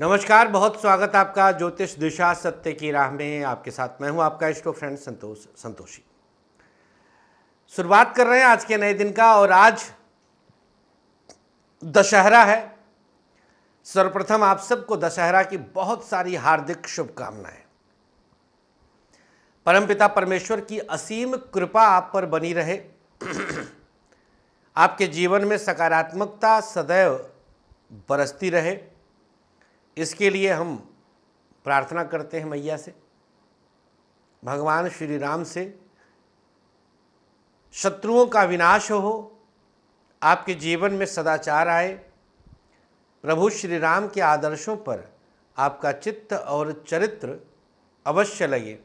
नमस्कार, बहुत स्वागत आपका ज्योतिष दिशा सत्य की राह में। आपके साथ मैं हूं आपका इष्टो फ्रेंड संतोषी। शुरुआत कर रहे हैं आज के नए दिन का और आज दशहरा है। सर्वप्रथम आप सबको दशहरा की बहुत सारी हार्दिक शुभकामनाएं। परमपिता परमेश्वर की असीम कृपा आप पर बनी रहे। आपके जीवन में सकारात्मकता सदैव बरसती रहे, इसके लिए हम प्रार्थना करते हैं मैया से, भगवान श्री राम से। शत्रुओं का विनाश हो, आपके जीवन में सदाचार आए, प्रभु श्री राम के आदर्शों पर आपका चित्त और चरित्र अवश्य लगे,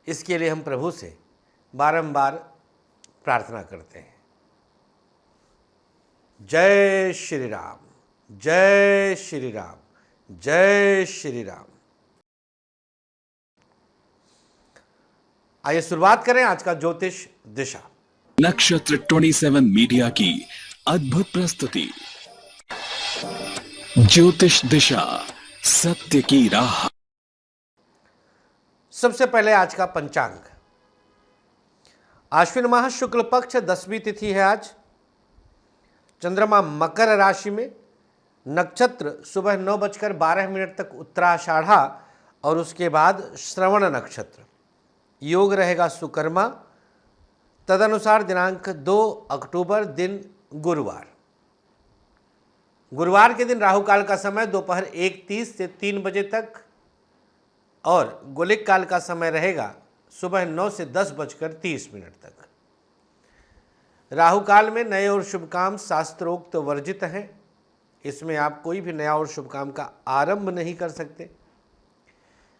इसके लिए हम प्रभु से बारंबार प्रार्थना करते हैं। जय श्री राम, जय श्री राम, जय श्री राम। आइए शुरुआत करें आज का ज्योतिष दिशा। नक्षत्र 27 मीडिया की अद्भुत प्रस्तुति ज्योतिष दिशा सत्य की राह। सबसे पहले आज का पंचांग। आश्विन माह शुक्ल पक्ष 10वीं तिथि है आज। चंद्रमा मकर राशि में, नक्षत्र सुबह 9:12 तक उत्तराषाढ़ा और उसके बाद श्रवण नक्षत्र। योग रहेगा सुकर्मा। तदनुसार दिनांक 2 अक्टूबर दिन गुरुवार। गुरुवार के दिन राहु काल का समय दोपहर 1:30 से 3 बजे तक और गुलिक काल का समय रहेगा सुबह 9 से 10:30 तक। राहु काल में नए और शुभ काम शास्त्रोक्त वर्जित हैं। इसमें आप कोई भी नया और शुभ काम का आरंभ नहीं कर सकते।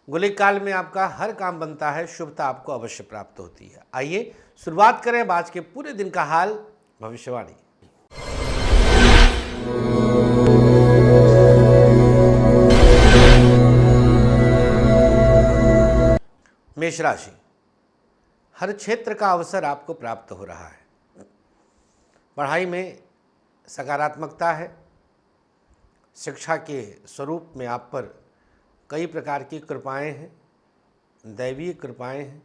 गुलिक काल में आपका हर काम बनता है, शुभता आपको अवश्य प्राप्त होती है। आइए शुरुआत करें आज के पूरे दिन का हाल भविष्यवाणी। मेष राशि, हर क्षेत्र का अवसर आपको प्राप्त हो रहा है। पढ़ाई में सकारात्मकता है। शिक्षा के स्वरूप में आप पर कई प्रकार की कृपाएं हैं, दैवीय कृपाएं हैं।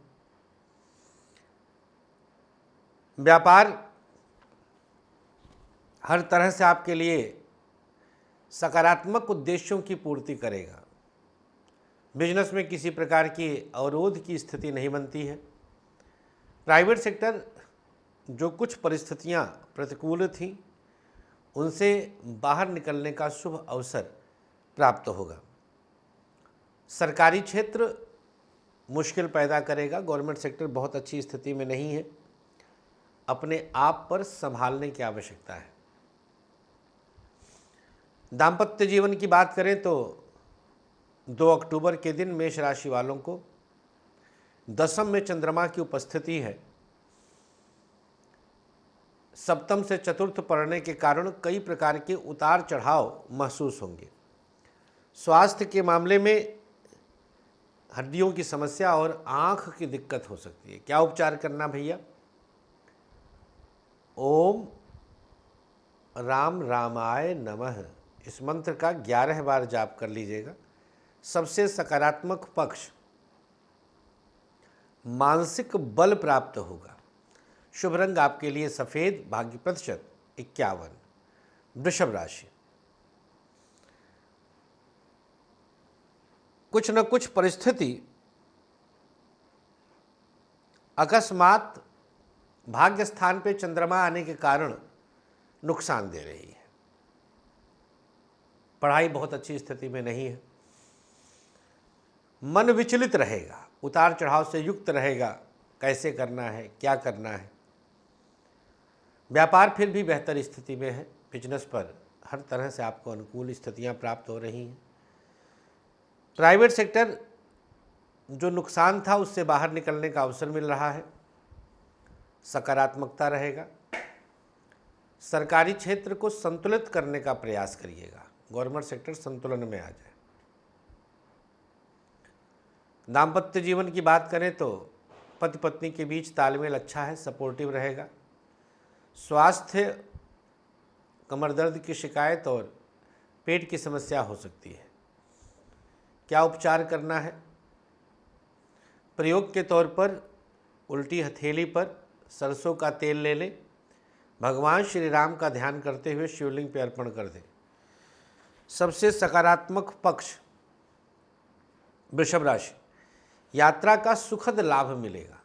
व्यापार हर तरह से आपके लिए सकारात्मक उद्देश्यों की पूर्ति करेगा। बिजनेस में किसी प्रकार की अवरोध की स्थिति नहीं बनती है। प्राइवेट सेक्टर जो कुछ परिस्थितियां प्रतिकूल थीं, उनसे बाहर निकलने का शुभ अवसर प्राप्त होगा। सरकारी क्षेत्र मुश्किल पैदा करेगा। गवर्नमेंट सेक्टर बहुत अच्छी स्थिति में नहीं है। अपने आप पर संभालने की आवश्यकता है। दाम्पत्य जीवन की बात करें तो 2 अक्टूबर के दिन मेष राशि वालों को दशम में चंद्रमा की उपस्थिति है। सप्तम से चतुर्थ पड़ने के कारण कई प्रकार के उतार चढ़ाव महसूस होंगे। स्वास्थ्य के मामले में हड्डियों की समस्या और आंख की दिक्कत हो सकती है। क्या उपचार करना भैया? ओम राम रामाय नमः इस मंत्र का 11 बार जाप कर लीजिएगा। सबसे सकारात्मक पक्ष मानसिक बल प्राप्त होगा। शुभ रंग आपके लिए सफेद, भाग्य प्रतिशत 51। वृषभ राशि, कुछ न कुछ परिस्थिति अकस्मात भाग्य स्थान पे चंद्रमा आने के कारण नुकसान दे रही है। पढ़ाई बहुत अच्छी स्थिति में नहीं है। मन विचलित रहेगा, उतार चढ़ाव से युक्त रहेगा। कैसे करना है, क्या करना है। व्यापार फिर भी बेहतर स्थिति में है। बिजनेस पर हर तरह से आपको अनुकूल स्थितियां प्राप्त हो रही हैं। प्राइवेट सेक्टर जो नुकसान था उससे बाहर निकलने का अवसर मिल रहा है। सकारात्मकता रहेगा। सरकारी क्षेत्र को संतुलित करने का प्रयास करिएगा। गवर्नमेंट सेक्टर संतुलन में आ जाए। दाम्पत्य जीवन की बात करें तो पति पत्नी के बीच तालमेल अच्छा है, सपोर्टिव रहेगा। स्वास्थ्य, कमर दर्द की शिकायत और पेट की समस्या हो सकती है। क्या उपचार करना है? प्रयोग के तौर पर उल्टी हथेली पर सरसों का तेल ले लें, भगवान श्री राम का ध्यान करते हुए शिवलिंग पर अर्पण कर दें। सबसे सकारात्मक पक्ष वृषभ राशि, यात्रा का सुखद लाभ मिलेगा।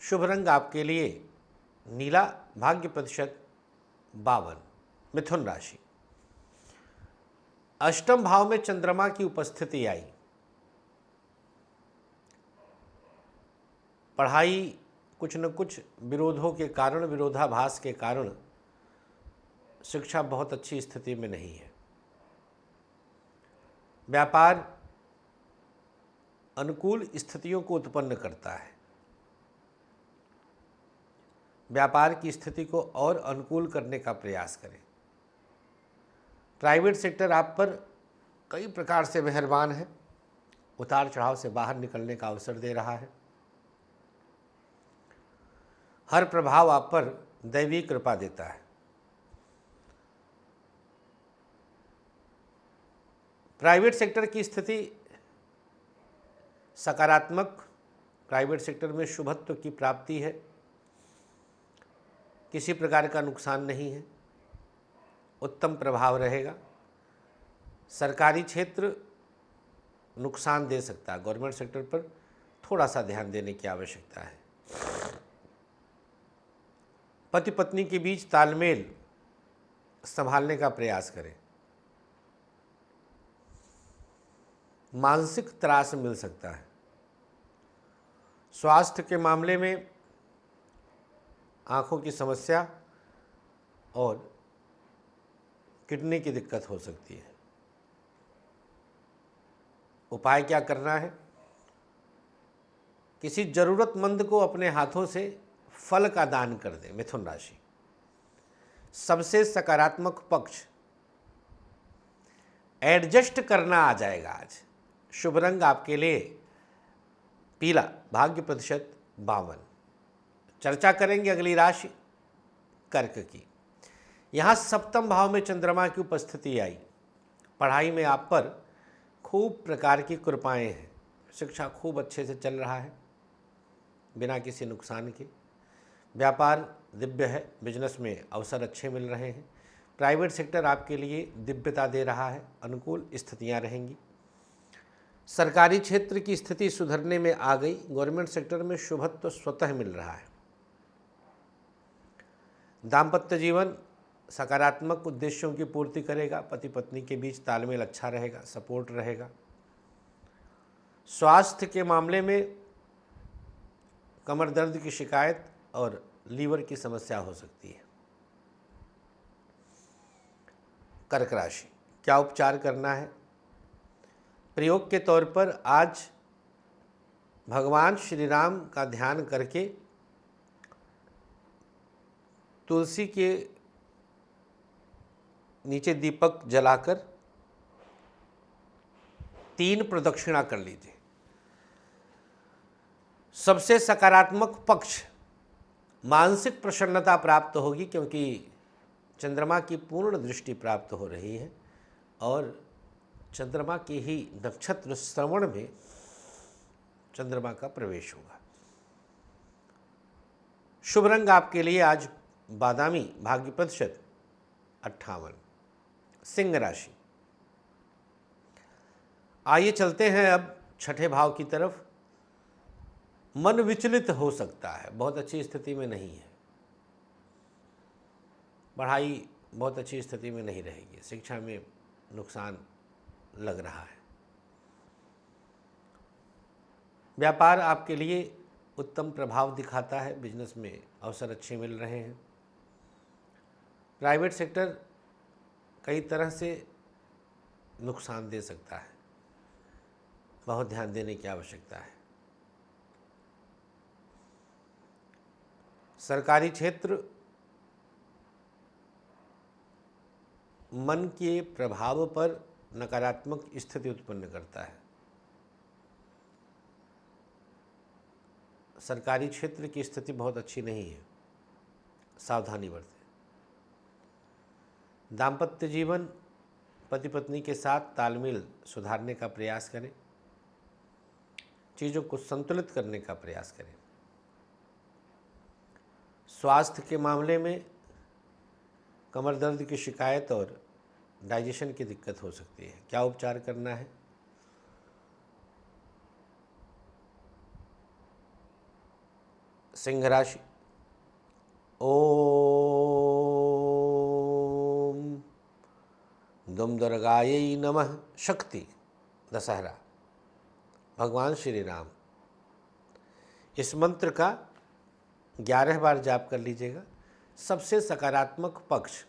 शुभ रंग आपके लिए नीला, भाग्य प्रतिशत 52। मिथुन राशि, अष्टम भाव में चंद्रमा की उपस्थिति आई। पढ़ाई कुछ न कुछ विरोधों के कारण, विरोधाभास के कारण शिक्षा बहुत अच्छी स्थिति में नहीं है। व्यापार अनुकूल स्थितियों को उत्पन्न करता है। व्यापार की स्थिति को और अनुकूल करने का प्रयास करें। प्राइवेट सेक्टर आप पर कई प्रकार से मेहरबान है, उतार चढ़ाव से बाहर निकलने का अवसर दे रहा है। हर प्रभाव आप पर दैवी कृपा देता है। प्राइवेट सेक्टर की स्थिति सकारात्मक, प्राइवेट सेक्टर में शुभत्व की प्राप्ति है, किसी प्रकार का नुकसान नहीं है, उत्तम प्रभाव रहेगा। सरकारी क्षेत्र नुकसान दे सकता है, गवर्नमेंट सेक्टर पर थोड़ा सा ध्यान देने की आवश्यकता है। पति पत्नी के बीच तालमेल संभालने का प्रयास करें। मानसिक त्रास मिल सकता है। स्वास्थ्य के मामले में आँखों की समस्या और किडनी की दिक्कत हो सकती है। उपाय क्या करना है? किसी जरूरतमंद को अपने हाथों से फल का दान कर दें। मिथुन राशि, सबसे सकारात्मक पक्ष एडजस्ट करना आ जाएगा आज। शुभ रंग आपके लिए पीला, भाग्य प्रतिशत 52। चर्चा करेंगे अगली राशि कर्क की। यहाँ सप्तम भाव में चंद्रमा की उपस्थिति आई। पढ़ाई में आप पर खूब प्रकार की कृपाएं हैं। शिक्षा खूब अच्छे से चल रहा है बिना किसी नुकसान के। व्यापार दिव्य है, बिजनेस में अवसर अच्छे मिल रहे हैं। प्राइवेट सेक्टर आपके लिए दिव्यता दे रहा है, अनुकूल स्थितियां रहेंगी। सरकारी क्षेत्र की स्थिति सुधरने में आ गई। गवर्नमेंट सेक्टर में शुभत्व स्वतः मिल रहा है। दाम्पत्य जीवन सकारात्मक उद्देश्यों की पूर्ति करेगा। पति पत्नी के बीच तालमेल अच्छा रहेगा, सपोर्ट रहेगा। स्वास्थ्य के मामले में कमर दर्द की शिकायत और लीवर की समस्या हो सकती है। कर्क राशि, क्या उपचार करना है? प्रयोग के तौर पर आज भगवान श्री राम का ध्यान करके तुलसी के नीचे दीपक जलाकर 3 प्रदक्षिणा कर लीजिए। सबसे सकारात्मक पक्ष मानसिक प्रसन्नता प्राप्त होगी, क्योंकि चंद्रमा की पूर्ण दृष्टि प्राप्त हो रही है और चंद्रमा के ही नक्षत्र श्रवण में चंद्रमा का प्रवेश होगा। शुभ रंग आपके लिए आज बादामी, भाग्य प्रतिशत 58। सिंह राशि, आइए चलते हैं अब छठे भाव की तरफ। मन विचलित हो सकता है, बहुत अच्छी स्थिति में नहीं है। पढ़ाई बहुत अच्छी स्थिति में नहीं रहेगी। शिक्षा में नुकसान लग रहा है। व्यापार आपके लिए उत्तम प्रभाव दिखाता है। बिजनेस में अवसर अच्छे मिल रहे हैं। प्राइवेट सेक्टर कई तरह से नुकसान दे सकता है, बहुत ध्यान देने की आवश्यकता है। सरकारी क्षेत्र मन के प्रभाव पर नकारात्मक स्थिति उत्पन्न करता है। सरकारी क्षेत्र की स्थिति बहुत अच्छी नहीं है, सावधानी बरतें। दाम्पत्य जीवन पति पत्नी के साथ तालमेल सुधारने का प्रयास करें, चीज़ों को संतुलित करने का प्रयास करें। स्वास्थ्य के मामले में कमर दर्द की शिकायत और डाइजेशन की दिक्कत हो सकती है। क्या उपचार करना है? सिंह राशि, ओम दुम दुर्गायै नमः। शक्ति दशहरा, भगवान श्री राम। इस मंत्र का 11 बार जाप कर लीजिएगा। सबसे सकारात्मक पक्ष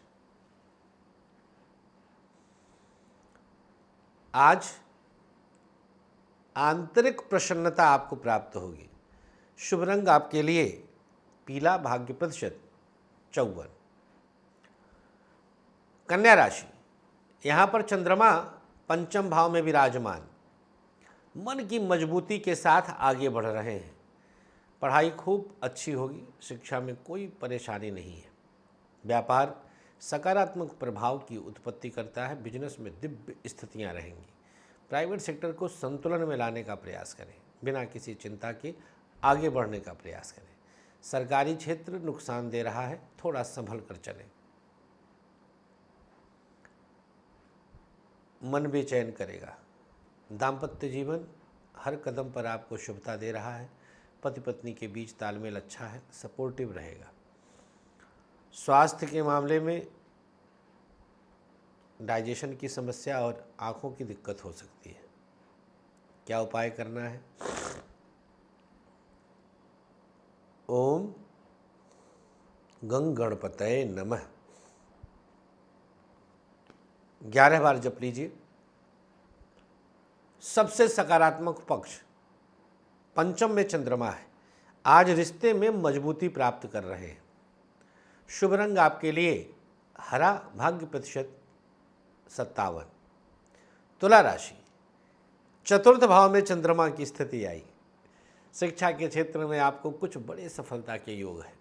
आज आंतरिक प्रसन्नता आपको प्राप्त होगी। शुभ रंग आपके लिए पीला, भाग्य प्रतिशत 54। कन्या राशि, यहाँ पर चंद्रमा पंचम भाव में विराजमान, मन की मजबूती के साथ आगे बढ़ रहे हैं। पढ़ाई खूब अच्छी होगी, शिक्षा में कोई परेशानी नहीं है। व्यापार सकारात्मक प्रभाव की उत्पत्ति करता है। बिजनेस में दिव्य स्थितियां रहेंगी। प्राइवेट सेक्टर को संतुलन में लाने का प्रयास करें, बिना किसी चिंता के आगे बढ़ने का प्रयास करें। सरकारी क्षेत्र नुकसान दे रहा है, थोड़ा संभल कर चलें। मन बेचैन करेगा। दाम्पत्य जीवन हर कदम पर आपको शुभता दे रहा है। पति पत्नी के बीच तालमेल अच्छा है, सपोर्टिव रहेगा। स्वास्थ्य के मामले में डाइजेशन की समस्या और आँखों की दिक्कत हो सकती है। क्या उपाय करना है? ओम गंग गणपतये नमः 11 बार जप लीजिए। सबसे सकारात्मक पक्ष पंचम में चंद्रमा है। आज रिश्ते में मजबूती प्राप्त कर रहे हैं। शुभ रंग आपके लिए हरा, भाग्य प्रतिशत 57। तुला राशि, चतुर्थ भाव में चंद्रमा की स्थिति आई। शिक्षा के क्षेत्र में आपको कुछ बड़े सफलता के योग है।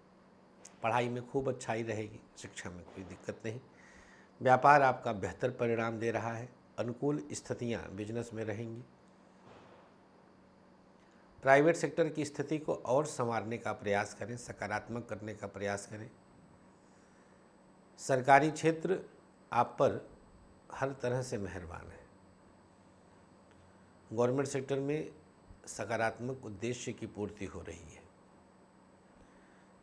पढ़ाई में खूब अच्छाई रहेगी, शिक्षा में कोई दिक्कत नहीं। व्यापार आपका बेहतर परिणाम दे रहा है। अनुकूल स्थितियां बिजनेस में रहेंगी। प्राइवेट सेक्टर की स्थिति को और संवारने का प्रयास करें, सकारात्मक करने का प्रयास करें। सरकारी क्षेत्र आप पर हर तरह से मेहरबान है। गवर्नमेंट सेक्टर में सकारात्मक उद्देश्य की पूर्ति हो रही है।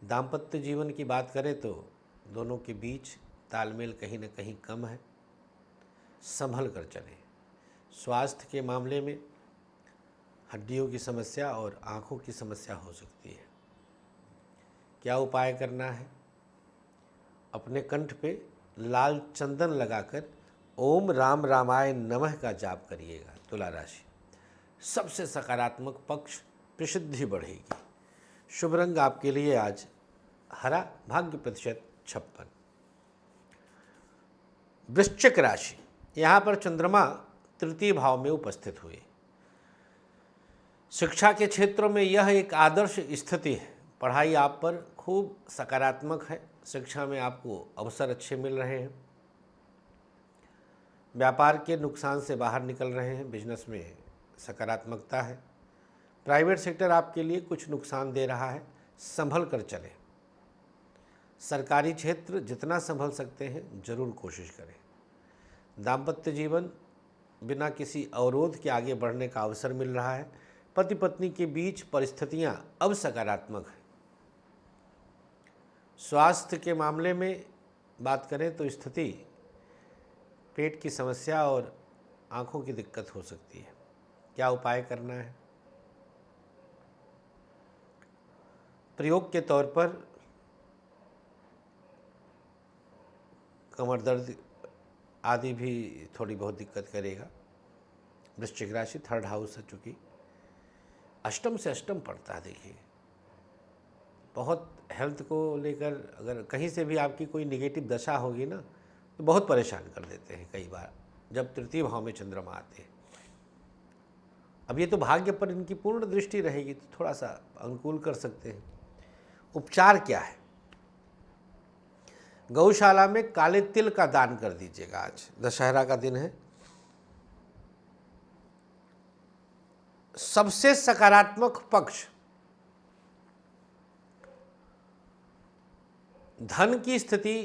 दाम्पत्य जीवन की बात करें तो दोनों के बीच तालमेल कहीं न कहीं कम है, संभल कर चलें। स्वास्थ्य के मामले में हड्डियों की समस्या और आँखों की समस्या हो सकती है। क्या उपाय करना है? अपने कंठ पे लाल चंदन लगाकर ओम राम रामाय नमः का जाप करिएगा। तुला राशि, सबसे सकारात्मक पक्ष प्रसिद्धि बढ़ेगी। शुभ रंग आपके लिए आज हरा, भाग्य प्रतिशत 56। वृश्चिक राशि, यहाँ पर चंद्रमा तृतीय भाव में उपस्थित हुए। शिक्षा के क्षेत्र में यह एक आदर्श स्थिति है। पढ़ाई आप पर खूब सकारात्मक है। शिक्षा में आपको अवसर अच्छे मिल रहे हैं। व्यापार के नुकसान से बाहर निकल रहे हैं। बिजनेस में सकारात्मकता है। प्राइवेट सेक्टर आपके लिए कुछ नुकसान दे रहा है, संभल कर चलें। सरकारी क्षेत्र जितना संभल सकते हैं जरूर कोशिश करें। दाम्पत्य जीवन बिना किसी अवरोध के आगे बढ़ने का अवसर मिल रहा है। पति पत्नी के बीच परिस्थितियां अब सकारात्मक हैं। स्वास्थ्य के मामले में बात करें तो स्थिति पेट की समस्या और आँखों की दिक्कत हो सकती है। क्या उपाय करना है? प्रयोग के तौर पर कमर दर्द आदि भी थोड़ी बहुत दिक्कत करेगा। वृश्चिक राशि थर्ड हाउस है, चूँकि अष्टम से अष्टम पड़ता है। देखिए, बहुत हेल्थ को लेकर अगर कहीं से भी आपकी कोई निगेटिव दशा होगी ना तो बहुत परेशान कर देते हैं कई बार, जब तृतीय भाव में चंद्रमा आते हैं। अब ये तो भाग्य पर इनकी पूर्ण दृष्टि रहेगी तो थोड़ा सा अनुकूल कर सकते हैं। उपचार क्या है? गौशाला में काले तिल का दान कर दीजिएगा। आज दशहरा का दिन है। सबसे सकारात्मक पक्ष, धन की स्थिति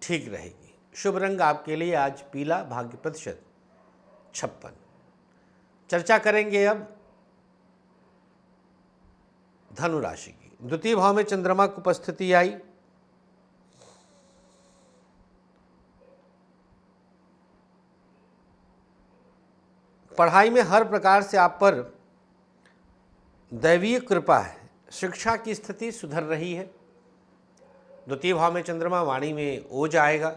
ठीक रहेगी। शुभ रंग आपके लिए आज पीला, भाग्य प्रतिशत 56। चर्चा करेंगे अब धनु राशि की। द्वितीय भाव में चंद्रमा की उपस्थिति आई। पढ़ाई में हर प्रकार से आप पर दैवीय कृपा है। शिक्षा की स्थिति सुधर रही है। द्वितीय भाव में चंद्रमा, वाणी में ओज आएगा।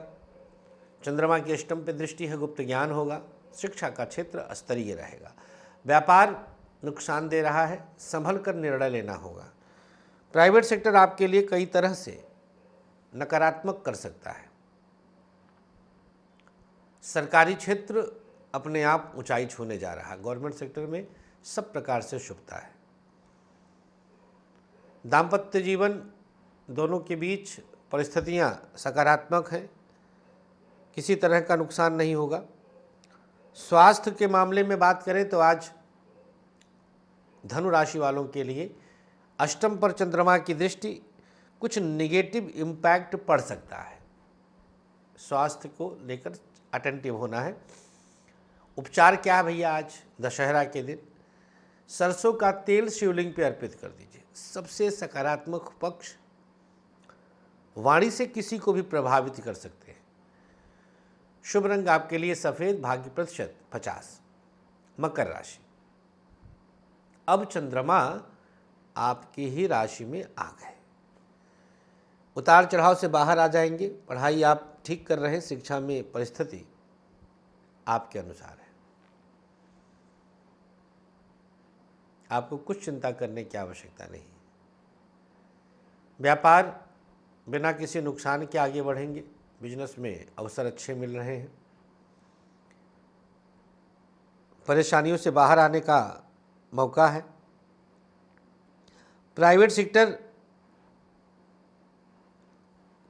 चंद्रमा की अष्टम पे दृष्टि है, गुप्त ज्ञान होगा। शिक्षा का क्षेत्र स्तरीय रहेगा। व्यापार नुकसान दे रहा है, संभल कर निर्णय लेना होगा। प्राइवेट सेक्टर आपके लिए कई तरह से नकारात्मक कर सकता है। सरकारी क्षेत्र अपने आप ऊंचाई छूने जा रहा है। गवर्नमेंट सेक्टर में सब प्रकार से शुभता है। दाम्पत्य जीवन दोनों के बीच परिस्थितियां सकारात्मक हैं, किसी तरह का नुकसान नहीं होगा। स्वास्थ्य के मामले में बात करें तो आज धनु राशि वालों के लिए अष्टम पर चंद्रमा की दृष्टि कुछ निगेटिव इम्पैक्ट पड़ सकता है। स्वास्थ्य को लेकर अटेंटिव होना है। उपचार क्या है भैया? आज दशहरा के दिन सरसों का तेल शिवलिंग पे अर्पित कर दीजिए। सबसे सकारात्मक पक्ष, वाणी से किसी को भी प्रभावित कर सकते हैं। शुभ रंग आपके लिए सफेद, भाग्य प्रतिशत 50। मकर राशि। अब चंद्रमा आपकी ही राशि में आ गए। उतार चढ़ाव से बाहर आ जाएंगे। पढ़ाई आप ठीक कर रहे हैं। शिक्षा में परिस्थिति आपके अनुसार है। आपको कुछ चिंता करने की आवश्यकता नहीं। व्यापार बिना किसी नुकसान के आगे बढ़ेंगे। बिजनेस में अवसर अच्छे मिल रहे हैं। परेशानियों से बाहर आने का मौका है। प्राइवेट सेक्टर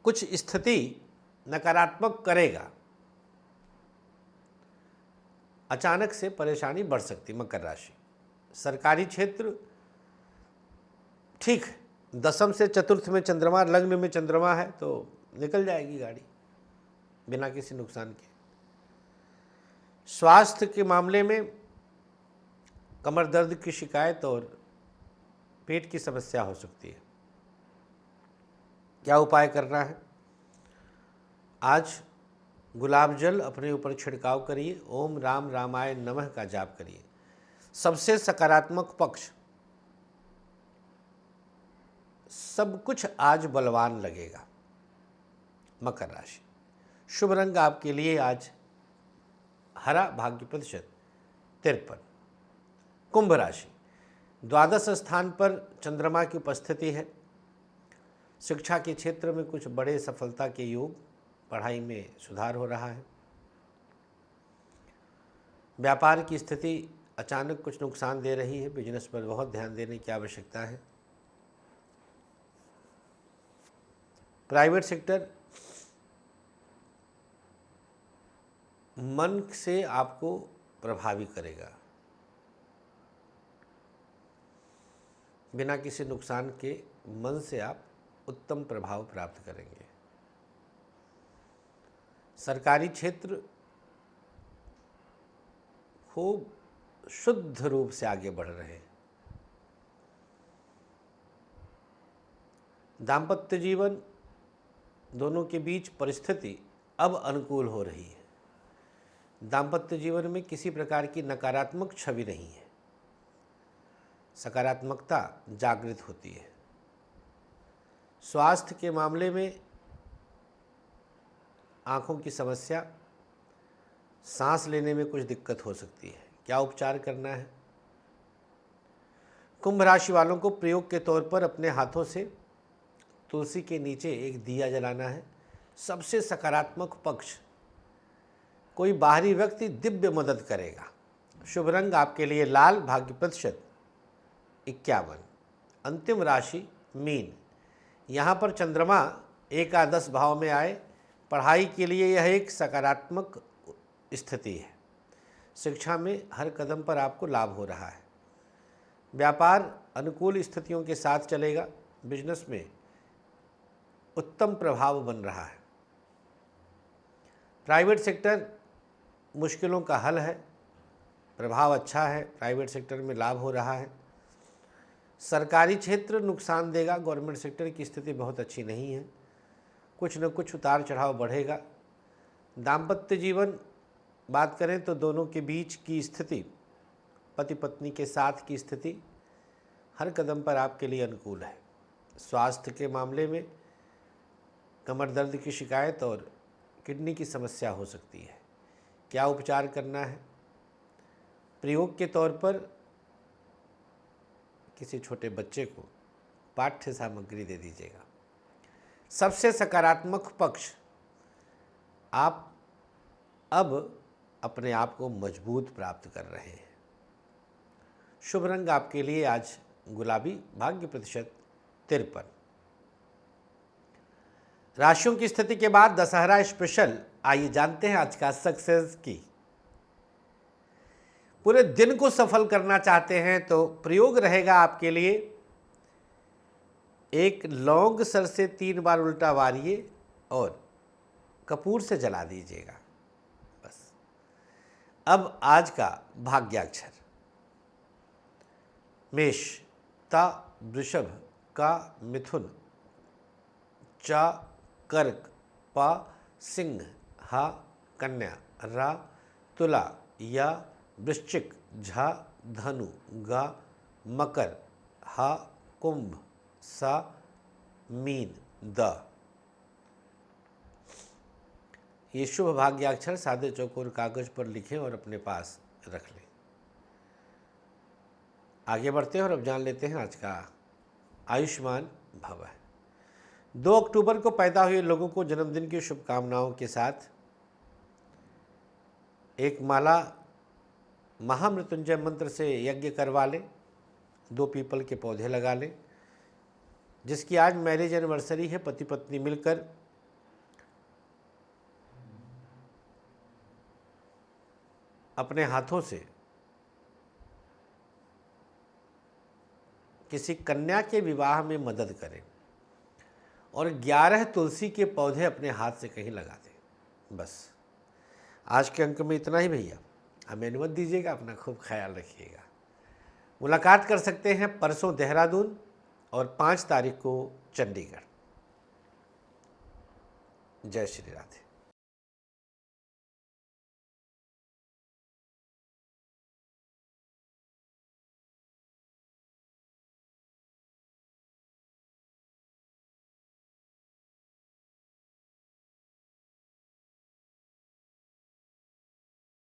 कुछ स्थिति नकारात्मक करेगा। अचानक से परेशानी बढ़ सकती। मकर राशि। सरकारी क्षेत्र ठीक है। दशम से चतुर्थ में चंद्रमा, लग्न में चंद्रमा है तो निकल जाएगी गाड़ी बिना किसी नुकसान के। स्वास्थ्य के मामले में कमर दर्द की शिकायत और पेट की समस्या हो सकती है। क्या उपाय करना है? आज गुलाब जल अपने ऊपर छिड़काव करिए। ओम राम रामाय नमः का जाप करिए। सबसे सकारात्मक पक्ष, सब कुछ आज बलवान लगेगा। मकर राशि। शुभ रंग आपके लिए आज हरा, भाग्य प्रतिशत 53। कुंभ राशि। द्वादश स्थान पर चंद्रमा की उपस्थिति है। शिक्षा के क्षेत्र में कुछ बड़े सफलता के योग, पढ़ाई में सुधार हो रहा है। व्यापार की स्थिति अचानक कुछ नुकसान दे रही है। बिजनेस पर बहुत ध्यान देने की आवश्यकता है। प्राइवेट सेक्टर मन से आपको प्रभावित करेगा। बिना किसी नुकसान के मन से आप उत्तम प्रभाव प्राप्त करेंगे। सरकारी क्षेत्र खूब शुद्ध रूप से आगे बढ़ रहे हैं। दाम्पत्य जीवन दोनों के बीच परिस्थिति अब अनुकूल हो रही है। दाम्पत्य जीवन में किसी प्रकार की नकारात्मक छवि नहीं है। सकारात्मकता जागृत होती है। स्वास्थ्य के मामले में आँखों की समस्या, सांस लेने में कुछ दिक्कत हो सकती है। क्या उपचार करना है? कुंभ राशि वालों को प्रयोग के तौर पर अपने हाथों से तुलसी के नीचे एक दिया जलाना है। सबसे सकारात्मक पक्ष, कोई बाहरी व्यक्ति दिव्य मदद करेगा। शुभ रंग आपके लिए लाल, भाग्य प्रतिशत 51। अंतिम राशि मीन। यहाँ पर चंद्रमा एकादश भाव में आए, पढ़ाई के लिए यह एक सकारात्मक स्थिति है। शिक्षा में हर कदम पर आपको लाभ हो रहा है। व्यापार अनुकूल स्थितियों के साथ चलेगा। बिजनेस में उत्तम प्रभाव बन रहा है। प्राइवेट सेक्टर मुश्किलों का हल है। प्रभाव अच्छा है। प्राइवेट सेक्टर में लाभ हो रहा है। सरकारी क्षेत्र नुकसान देगा। गवर्नमेंट सेक्टर की स्थिति बहुत अच्छी नहीं है। कुछ न कुछ उतार चढ़ाव बढ़ेगा। दाम्पत्य जीवन बात करें तो दोनों के बीच की स्थिति, पति पत्नी के साथ की स्थिति हर कदम पर आपके लिए अनुकूल है। स्वास्थ्य के मामले में कमर दर्द की शिकायत और किडनी की समस्या हो सकती है। क्या उपचार करना है? प्रयोग के तौर पर किसी छोटे बच्चे को पाठ्य सामग्री दे दीजिएगा। सबसे सकारात्मक पक्ष, आप अब अपने आप को मजबूत प्राप्त कर रहे हैं। शुभ रंग आपके लिए आज गुलाबी, भाग्य प्रतिशत 53। राशियों की स्थिति के बाद दशहरा स्पेशल, आइए जानते हैं आज का सक्सेस की। पूरे दिन को सफल करना चाहते हैं तो प्रयोग रहेगा आपके लिए, एक लौंग सर से 3 बार उल्टा वारिए और कपूर से जला दीजिएगा। बस। अब आज का भाग्याक्षर मेष, ता वृषभ, का मिथुन, चा कर्क, पा सिंह, हा कन्या, रा तुला, या वृश्चिक, झा धनु, गा मकर, हा कुंभ, सा मीन, द। ये शुभ भाग्याक्षर सादे चौकोर कागज पर लिखें और अपने पास रख लें। आगे बढ़ते हैं और अब जान लेते हैं आज का आयुष्मान भव। 2 अक्टूबर को पैदा हुए लोगों को जन्मदिन की शुभकामनाओं के साथ एक माला महामृत्युंजय मंत्र से यज्ञ करवा लें। 2 पीपल के पौधे लगा लें। जिसकी आज मैरिज एनिवर्सरी है, पति पत्नी मिलकर अपने हाथों से किसी कन्या के विवाह में मदद करें और 11 तुलसी के पौधे अपने हाथ से कहीं लगा दें। बस आज के अंक में इतना ही भैया। हमें अनुमति दीजिएगा। अपना खूब ख्याल रखिएगा। मुलाकात कर सकते हैं परसों देहरादून और 5 तारीख को चंडीगढ़। जय श्री राधे।